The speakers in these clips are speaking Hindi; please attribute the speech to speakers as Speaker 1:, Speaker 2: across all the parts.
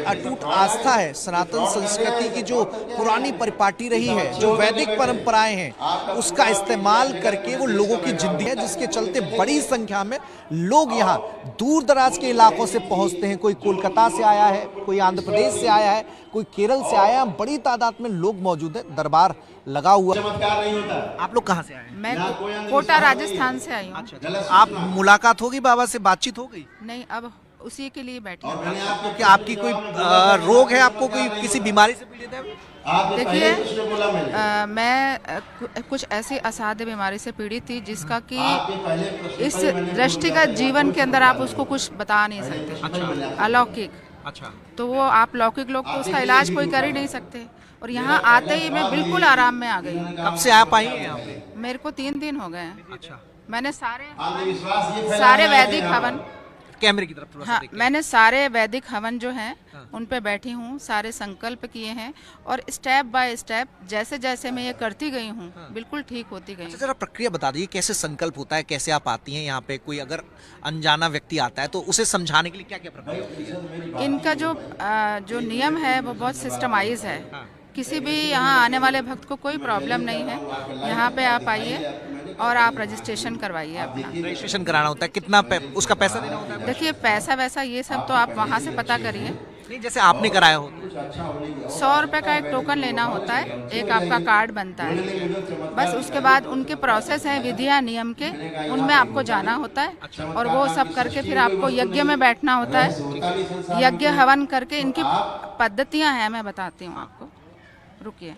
Speaker 1: अटूट आस्था है, सनातन संस्कृति की जो पुरानी परिपाटी रही है, जो वैदिक परंपराएं हैं, उसका इस्तेमाल करके वो लोगों की जिंदगी है, जिसके चलते बड़ी संख्या में लोग यहाँ दूर दराज के इलाकों से पहुंचते हैं। कोई कोलकाता से आया है, कोई आंध्र प्रदेश से आया है, कोई केरल से आया है। बड़ी तादाद में लोग मौजूद हैं, दरबार लगा हुआ। आप लोग कहाँ से आए हैं?
Speaker 2: मैं कोटा राजस्थान से आई हूँ।
Speaker 1: अच्छा, आप मुलाकात होगी बाबा से, बातचीत हो गई?
Speaker 2: नहीं, अब उसी के लिए बैठी हूँ।
Speaker 1: क्या आपकी कोई रोग है, आपको कोई किसी बीमारी से पीड़ित है?
Speaker 2: देखिए, मैं कुछ ऐसी असाध्य बीमारी से पीड़ित थी जिसका कि इस दृष्टिगत जीवन के अंदर आप उसको कुछ बता नहीं सकते।
Speaker 1: अच्छा।
Speaker 2: अलौकिक।
Speaker 1: अच्छा।
Speaker 2: तो वो आप लौकिक लोग तो उसका इलाज कोई कर ही नहीं सकते, और यहाँ आते ही मैं बिल्कुल आराम में आ गई।
Speaker 1: कब से आप आई हैं यहाँ पे?
Speaker 2: मेरे को 3 दिन हो गए हैं।
Speaker 1: अच्छा।
Speaker 2: मैंने सारे वैदिक हवन,
Speaker 1: कैमरे की तरफ थोड़ा
Speaker 2: हाँ,
Speaker 1: सा
Speaker 2: मैंने सारे वैदिक हवन जो हैं उन पे बैठी हूँ, सारे संकल्प किए हैं, और स्टेप बाय स्टेप जैसे जैसे मैं ये करती गई हूँ बिल्कुल ठीक होती गई।
Speaker 1: अच्छा, जरा प्रक्रिया बता दीजिए, कैसे संकल्प होता है, कैसे आप आती हैं यहाँ पे? कोई अगर अनजाना व्यक्ति आता है तो उसे समझाने के लिए क्या क्या प्रक्रिया होती है?
Speaker 2: इनका जो नियम है वो बहुत सिस्टमाइज है। किसी भी यहाँ आने वाले भक्त को कोई प्रॉब्लम नहीं है। यहाँ पे आप आइए और आप रजिस्ट्रेशन करवाइए अपना।
Speaker 1: रजिस्ट्रेशन कराना होता है? कितना उसका पैसा देना होता है?
Speaker 2: देखिए, पैसा वैसा ये सब तो आप वहाँ से पता करिए।
Speaker 1: नहीं, जैसे आपने कराया हो
Speaker 2: 100 रुपये का एक टोकन लेना होता है, एक आपका कार्ड बनता है, बस। उसके बाद उनके प्रोसेस हैं, विधियाँ नियम के, उनमें आपको जाना होता है, और वो सब करके फिर आपको यज्ञ में बैठना होता है। यज्ञ हवन करके इनकी पद्धतियाँ हैं, मैं बताती हूँ आपको, रुकिए।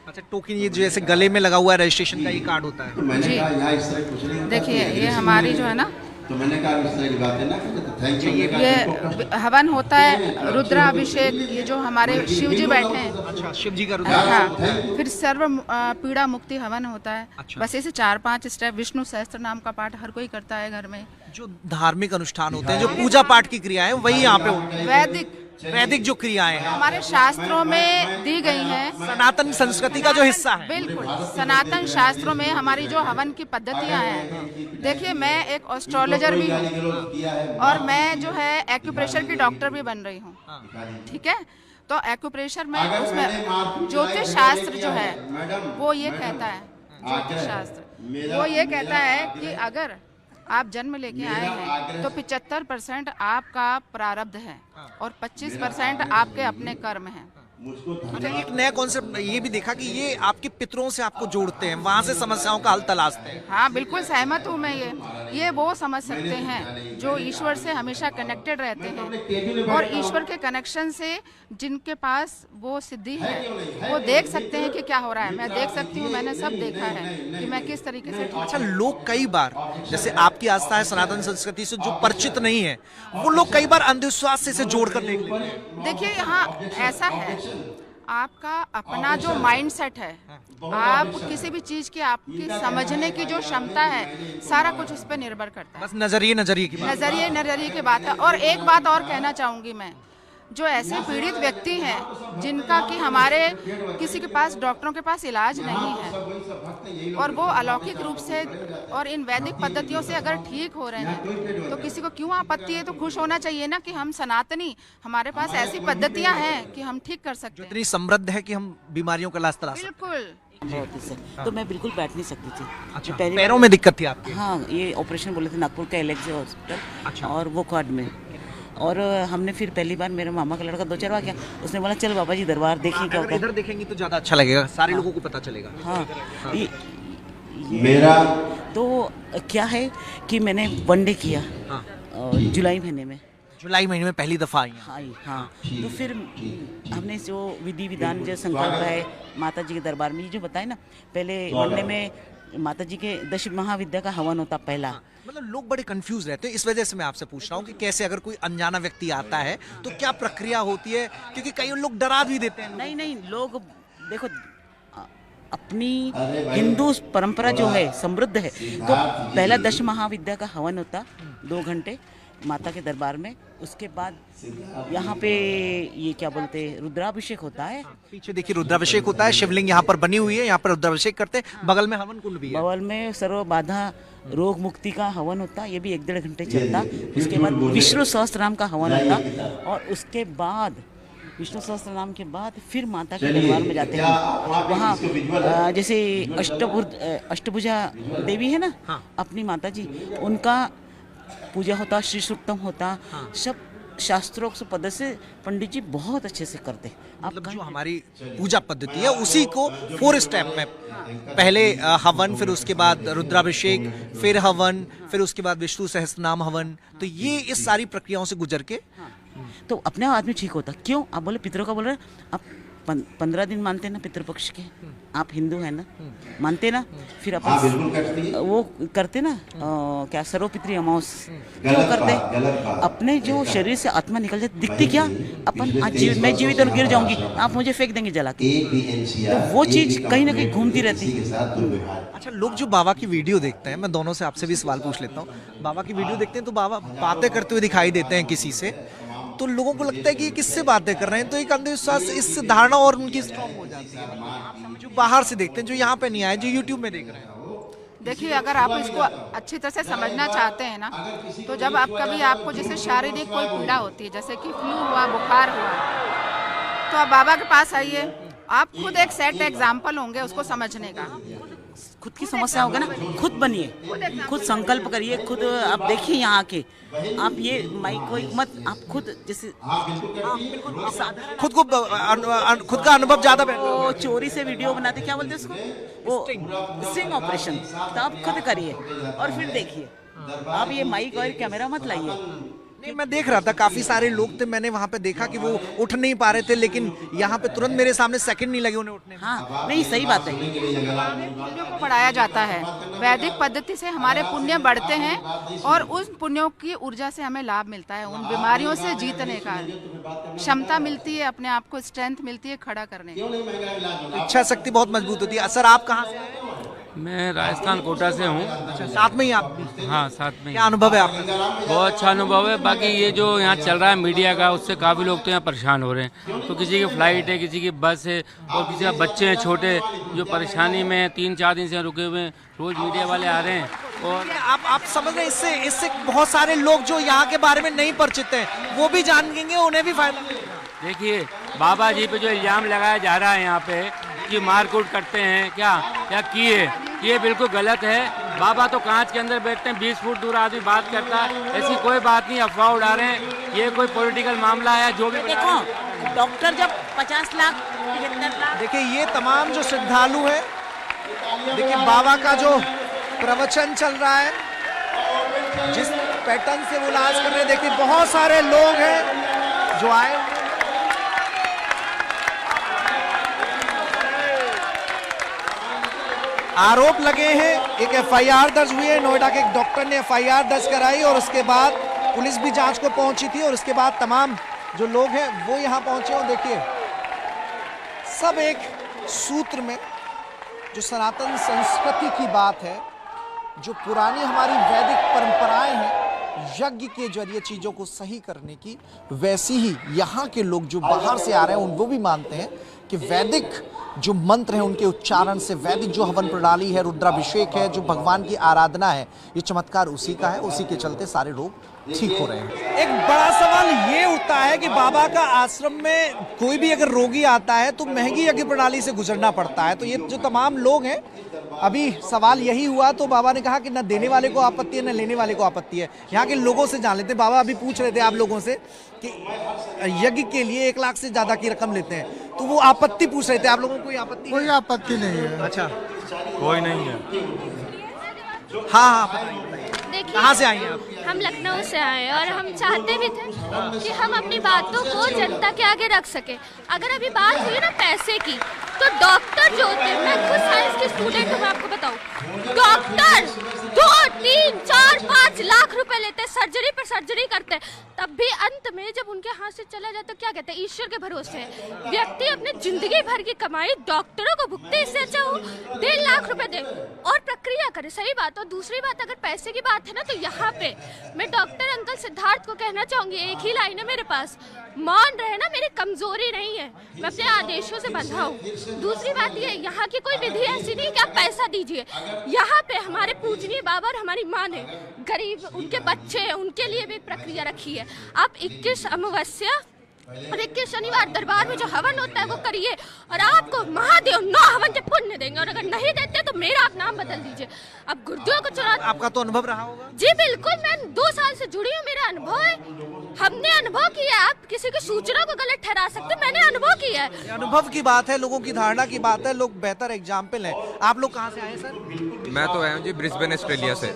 Speaker 1: अच्छा, टोकन ये जैसे गले में लगा हुआ है, रजिस्ट्रेशन का ये कार्ड होता है
Speaker 2: जी। देखिए, ये हमारी जो है ना,
Speaker 3: तो मैंने कहा इस तरह की बातें ना करें, तो थैंक यू।
Speaker 2: ये हवन होता है, रुद्राभिषेक, ये जो हमारे शिव जी बैठे हैं।
Speaker 1: अच्छा, शिव जी का
Speaker 2: हाँ, फिर सर्व पीड़ा मुक्ति हवन होता है।
Speaker 1: अच्छा।
Speaker 2: बस ऐसे 4-5 स्टेप। विष्णु सहस्त्र नाम का पाठ हर कोई करता है घर में।
Speaker 1: जो धार्मिक अनुष्ठान होते हैं, जो पूजा पाठ की क्रियाएं, वही यहाँ पे होती हैं। वैदिक जो क्रियाएं हैं
Speaker 2: हमारे शास्त्रों में दी गई हैं,
Speaker 1: सनातन संस्कृति का जो हिस्सा है।
Speaker 2: बिल्कुल, सनातन शास्त्रों में हमारी जो हवन की पद्धतियां हैं। देखिए, मैं एक एस्ट्रोलॉजर भी हूँ, और मैं जो है एक्यूप्रेशर की डॉक्टर भी बन रही हूँ। ठीक है, तो एक्यूप्रेशर में उसमें ज्योतिष शास्त्र जो है वो ये कहता है, ज्योतिष शास्त्र वो ये कहता है कि अगर आप जन्म लेके आए हैं तो 75% आपका प्रारब्ध है, और 25% आपके अपने कर्म हैं।
Speaker 1: अच्छा, एक नया कॉन्सेप्ट ये भी देखा कि ये आपके पितरों से आपको जोड़ते हैं, वहाँ से समस्याओं का हल तलाशते हैं।
Speaker 2: हाँ, बिल्कुल सहमत हूँ मैं। ये वो समझ सकते हैं जो ईश्वर से हमेशा कनेक्टेड रहते हैं, और ईश्वर के कनेक्शन से जिनके पास वो सिद्धि है वो देख सकते हैं कि क्या हो रहा है। मैं देख सकती हूँ, मैंने सब देखा है कि मैं किस तरीके से।
Speaker 1: अच्छा, लोग कई बार, जैसे आपकी आस्था है सनातन संस्कृति से, जो परिचित नहीं है वो लोग कई बार अंधविश्वास से इसे जोड़कर देख लेते हैं।
Speaker 2: देखिए, यहाँ ऐसा है, आपका अपना जो माइंडसेट है, आप किसी भी चीज की आपकी समझने की जो क्षमता है, सारा कुछ उस पर निर्भर करता है।
Speaker 1: बस नजरिए
Speaker 2: की बात है। और एक बात और कहना चाहूंगी मैं, जो ऐसे पीड़ित व्यक्ति हैं जिनका कि हमारे किसी के पास, डॉक्टरों के पास इलाज नहीं है, और वो अलौकिक रूप से और इन वैदिक पद्धतियों से अगर ठीक हो रहे हैं, तो किसी को क्यों आपत्ति है? तो खुश होना चाहिए ना कि हम सनातनी, हमारे पास ऐसी पद्धतियां हैं कि हम ठीक कर सकते हैं।
Speaker 1: इतनी समृद्ध है कि हम बीमारियों का इलाज तलाश सकते हैं।
Speaker 2: बिल्कुल।
Speaker 4: तो मैं बिल्कुल बैठ नहीं सकती थी।
Speaker 1: अच्छा, पैरों में दिक्कत थी आपकी?
Speaker 4: हाँ, ये ऑपरेशन बोले थे नागपुर के एलेक्सी हॉस्पिटल।
Speaker 1: अच्छा।
Speaker 4: और वो कार्ड में, और हमने फिर पहली बार, मेरे मामा का लड़का 2-4 बार किया, उसने बोला चल बाबा जी दरबार देखिए क्या होता है।
Speaker 1: इधर देखेंगे तो ज्यादा अच्छा लगेगा, सारे लोगों को पता चलेगा।
Speaker 4: हाँ,
Speaker 3: मेरा
Speaker 4: तो क्या है कि मैंने 1 डे किया जुलाई महीने में
Speaker 1: पहली दफा आई।
Speaker 4: हाँ। तो फिर हमने जो विधि विधान, जो संकल्प है माता जी के दरबार में, ये जो बताए ना, पहले 1 डे में माता जी के 10 महाविद्या का हवन होता पहला।
Speaker 1: मतलब लोग बड़े कंफ्यूज रहते हैं, इस वजह से मैं आपसे पूछ रहा हूँ कि कैसे अगर कोई अनजाना व्यक्ति आता है तो क्या प्रक्रिया होती है, क्योंकि कई लोग डरा भी देते हैं।
Speaker 4: नहीं, लोग देखो, अपनी हिंदू परंपरा जो है समृद्ध है, तो पहला 10 महाविद्या का हवन होता 2 घंटे माता के दरबार में। उसके बाद यहाँ पे ये क्या बोलते हैं, रुद्राभिषेक होता है।
Speaker 1: पीछे देखिए रुद्राभिषेक होता है, शिवलिंग यहाँ पर बनी हुई है, यहाँ पर रुद्राभिषेक करते हैं, बगल में हवन कुंड भी है।
Speaker 4: बगल में सर्व बाधा रोग मुक्ति का हवन होता, ये भी 1-1.5 घंटे चलता। उसके बाद विष्णु सहस्त्र नाम का हवन होता, और उसके बाद विष्णु सहस्त्र नाम के बाद फिर माता के दरबार में जाते हैं। वहाँ जैसे अष्टभुजा देवी है ना, अपनी माता जी, उनका पूजा होता, श्री सूक्तम होता, सब शास्त्रोक्त पद्धति से पंडित जी बहुत अच्छे से करते।
Speaker 1: मतलब जो हमारी पूजा पद्धति है उसी को 4 स्टेप में, पहले हवन, फिर उसके बाद रुद्राभिषेक, फिर हवन, फिर उसके बाद विष्णु सहस्त्रनाम हवन, तो ये इस सारी प्रक्रियाओं से गुजर के
Speaker 4: तो अपने आप आदमी ठीक होता। क्यों आप बोले पितरों का बोल रहे, आप 15 दिन मानते हैं ना पितृपक्ष के, आप हिंदू हैं ना, मानते ना, फिर अपन वो करते ना क्या सर्वपितृ अमावस क्यों करते? अपने जो शरीर से आत्मा निकल जाती, दिखती क्या, अपन आज मैं जीवित और गिर जाऊंगी, आप मुझे फेंक देंगे जला के, तो वो चीज कहीं ना कहीं घूमती रहती।
Speaker 1: अच्छा, लोग जो बाबा की वीडियो देखते हैं, मैं दोनों से आपसे भी सवाल पूछ लेता हूँ, बाबा की वीडियो देखते हैं तो बाबा बातें करते हुए दिखाई देते हैं किसी से, तो लोगों को लगता है कि ये किससे बातें कर रहे हैं, तो एक अंधविश्वास इस धारणा और उनकी स्ट्रॉन्ग हो जाती है। जो बाहर से देखते हैं, जो यहाँ पे नहीं आए, जो यूट्यूब में देख रहे हैं।
Speaker 2: देखिए, अगर आप इसको अच्छी तरह से समझना चाहते हैं ना, तो जब आप कभी आपको जैसे शारीरिक कोई पीड़ा होती है, जैसे कि फ्लू हुआ, बुखार हुआ, तो आप बाबा के पास आइए, आप खुद एक सेट एग्जाम्पल होंगे उसको समझने का।
Speaker 4: खुद की समस्या होगा ना, खुद बनिए, खुद संकल्प करिए, खुद आप देखिए यहाँ आके, आप ये माइक को मत, आप खुद जैसे
Speaker 1: खुद को खुद का अनुभव ज्यादा
Speaker 4: वो चोरी से वीडियो बनाते, क्या बोलते हैं उसको, वो स्ट्रिंग ऑपरेशन, तो आप खुद करिए और फिर देखिए। आप ये माइक और कैमरा मत लाइए।
Speaker 1: नहीं, मैं देख रहा था काफी सारे लोग थे, मैंने वहाँ पे देखा कि वो उठ नहीं पा रहे थे, लेकिन यहाँ पे तुरंत मेरे सामने सेकंड नहीं लगे उन्हें उठने में।
Speaker 4: हाँ, नहीं सही बात है।
Speaker 2: पुण्यों को बढ़ाया जाता है, वैदिक पद्धति से हमारे पुण्य बढ़ते हैं और उस पुण्यों की ऊर्जा से हमें लाभ मिलता है, उन बीमारियों से जीतने का क्षमता मिलती है, अपने आप को स्ट्रेंथ मिलती है खड़ा करने की।
Speaker 1: इच्छा शक्ति बहुत मजबूत होती है। सर, आप कहाँ से आए?
Speaker 5: मैं राजस्थान कोटा से हूँ।
Speaker 1: अच्छा, साथ में ही आप?
Speaker 5: हाँ, साथ में।
Speaker 1: क्या अनुभव है आपका?
Speaker 5: बहुत अच्छा अनुभव है। बाकी ये जो यहाँ चल रहा है मीडिया का, उससे काफ़ी लोग तो यहाँ परेशान हो रहे हैं। तो किसी की फ्लाइट है, किसी की बस है, और किसी का बच्चे हैं छोटे जो परेशानी में 3-4 दिन से रुके हुए हैं, रोज़ मीडिया वाले आ रहे हैं। और
Speaker 1: आप समझ रहे हैं, इससे बहुत सारे लोग जो यहाँ के बारे में नहीं परिचित हैं वो भी जानेंगे, उन्हें भी फायदा मिलेगा।
Speaker 5: देखिए, बाबा जी पे जो इल्ज़ाम लगाया जा रहा है यहाँ पे कि मारकूट करते हैं, क्या किए, ये बिल्कुल गलत है। बाबा तो कांच के अंदर बैठते हैं, 20 फुट दूर आदमी बात करता है, ऐसी कोई बात नहीं, अफवाह उड़ा रहे हैं। ये कोई पॉलिटिकल मामला है जो भी।
Speaker 4: देखो, डॉक्टर जब 50 लाख 75 लाख,
Speaker 1: देखिए ये तमाम जो श्रद्धालु है, देखिए बाबा का जो प्रवचन चल रहा है, जिस पैटर्न से वो इलाज कर रहे हैं, देखिए बहुत सारे लोग हैं जो आए। आरोप लगे हैं, एक एफआईआर दर्ज हुई है, नोएडा के एक डॉक्टर ने एफआईआर दर्ज कराई और उसके बाद पुलिस भी जांच को पहुंची थी और उसके बाद तमाम जो लोग हैं वो यहां पहुंचे। और देखिए सब एक सूत्र में, जो सनातन संस्कृति की बात है, जो पुरानी हमारी वैदिक परंपराएं हैं, यज्ञ के जरिए चीजों को सही करने की, वैसी ही यहाँ के लोग जो बाहर से आ रहे हैं वो भी मानते हैं कि वैदिक जो मंत्र हैं उनके उच्चारण से, वैदिक जो हवन प्रणाली है, रुद्राभिषेक है, जो भगवान की आराधना है, ये चमत्कार उसी का है, उसी के चलते सारे लोग ठीक हो रहे हैं। एक बड़ा सवाल ये उठता है कि बाबा का आश्रम में कोई भी अगर रोगी आता है तो महंगी यज्ञ प्रणाली से गुजरना पड़ता है, तो ये जो तमाम लोग हैं, अभी सवाल यही हुआ तो बाबा ने कहा कि न देने वाले को आपत्ति है न लेने वाले को आपत्ति है। यहाँ के लोगों से जान लेते हैं। बाबा अभी पूछ रहे थे आप लोगों से कि यज्ञ के लिए 1 लाख से ज्यादा की रकम लेते हैं, तो वो आपत्ति पूछ रहे थे। आप लोगों को कोई आपत्ति?
Speaker 6: कोई आपत्ति नहीं है।
Speaker 1: अच्छा,
Speaker 5: कोई नहीं है।
Speaker 1: हाँ,
Speaker 7: देखिए,
Speaker 1: कहाँ से आई हैं आप?
Speaker 7: हम लखनऊ से आए और हम चाहते भी थे कि हम अपनी बातों को जनता के आगे रख सके। अगर अभी बात हुई ना पैसे की, तो डॉक्टर जो होते हैं, मैं खुद साइंस की स्टूडेंट हूँ, मैं आपको बताऊँ, डॉक्टर 2, 3, 4, 5 लाख रुपए लेते हैं, सर्जरी पर सर्जरी करते हैं, तब भी अंत में जब उनके हाथ से चला जाता, क्या कहते हैं, ईश्वर के भरोसे व्यक्ति अपने जिंदगी भर की कमाई डॉक्टरों को भुगते, इससे अच्छा हो 1.5 लाख रुपए दे और प्रक्रिया करे। सही बात। और दूसरी बात, अगर पैसे की बात है ना, तो यहाँ पे मैं डॉक्टर अंकल सिद्धार्थ को कहना चाहूंगी, एक ही लाइन है मेरे पास, मान रहे ना, मेरी कमजोरी नहीं है, मैं अपने आदेशों से बंधा हूँ। दूसरी बात ये, यहाँ की कोई विधि ऐसी नहीं कि आप पैसा दीजिए। यहाँ पे हमारे पूजनीय बाबा और हमारी माँ ने गरीब, उनके बच्चे हैं, उनके लिए भी प्रक्रिया रखी है। आप 21 अमावस्या और 21 शनिवार दरबार में जो हवन होता है वो करिए, और आपको महादेव 9 हवन के पुण्य देंगे, और अगर नहीं देते तो मेरा आप नाम बदल दीजिए। अब गुर्दों को चुरा,
Speaker 1: आपका तो अनुभव रहा होगा।
Speaker 7: जी बिल्कुल, मैं 2 साल से जुड़ी हूँ, मेरा अनुभव है, हमने अनुभव किया है। आप किसी की सूचना को गलत ठहरा सकते, मैंने अनुभव किया है।
Speaker 1: ये अनुभव की बात है, लोगों की धारणा की बात है, लोग बेहतर एग्जाम्पल हैं। आप लोग कहाँ से आए सर?
Speaker 6: मैं तो आया हूँ जी ब्रिस्बेन ऑस्ट्रेलिया से।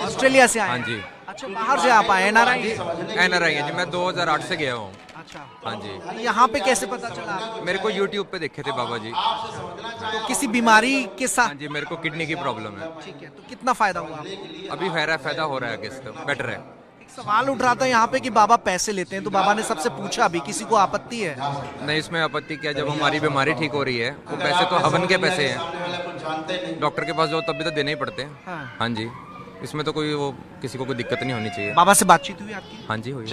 Speaker 1: ऑस्ट्रेलिया से आए?
Speaker 6: हाँ जी।
Speaker 1: अच्छा, बाहर से आप आए? एनआरआई?
Speaker 6: एनआरआई है जी, मैं 2008 से गया हूँ।
Speaker 1: अच्छा,
Speaker 6: हाँ जी।
Speaker 1: यहाँ पे कैसे पता चला आपको?
Speaker 6: मेरे को यूट्यूब पे देखे थे बाबा जी।
Speaker 1: तो किसी बीमारी के साथ?
Speaker 6: हाँ जी, मेरे को किडनी की प्रॉब्लम है।
Speaker 1: ठीक है, तो कितना फायदा हुआ आपको?
Speaker 6: अभी फायदा हो रहा है, किस बेटर है।
Speaker 1: एक सवाल उठ रहा था यहाँ पे कि बाबा पैसे लेते हैं, तो बाबा ने सबसे पूछा अभी, किसी को आपत्ति है?
Speaker 6: नहीं, इसमें आपत्ति क्या, जब हमारी बीमारी ठीक हो रही है, वो पैसे तो हवन के पैसे हैं, डॉक्टर के पास जो तब भी तो देने ही पड़ते हैं। हाँ जी, इसमें तो कोई वो किसी को कोई दिक्कत नहीं होनी चाहिए।
Speaker 1: बाबा से बातचीत हुई आपकी?
Speaker 6: हाँ जी हुई।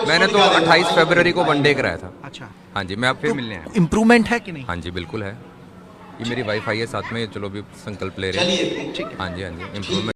Speaker 6: मैंने तो 28 फरवरी को वनडे कराया था।
Speaker 1: अच्छा,
Speaker 6: हाँ जी, मैं आप फिर मिलने आया।
Speaker 1: इम्प्रूवमेंट है कि नहीं?
Speaker 6: हाँ जी बिल्कुल है। ये मेरी वाइफ आई है साथ में, चलो भी संकल्प ले रहे हैं। हाँ जी, हाँ जी, इम्प्रूवमेंट।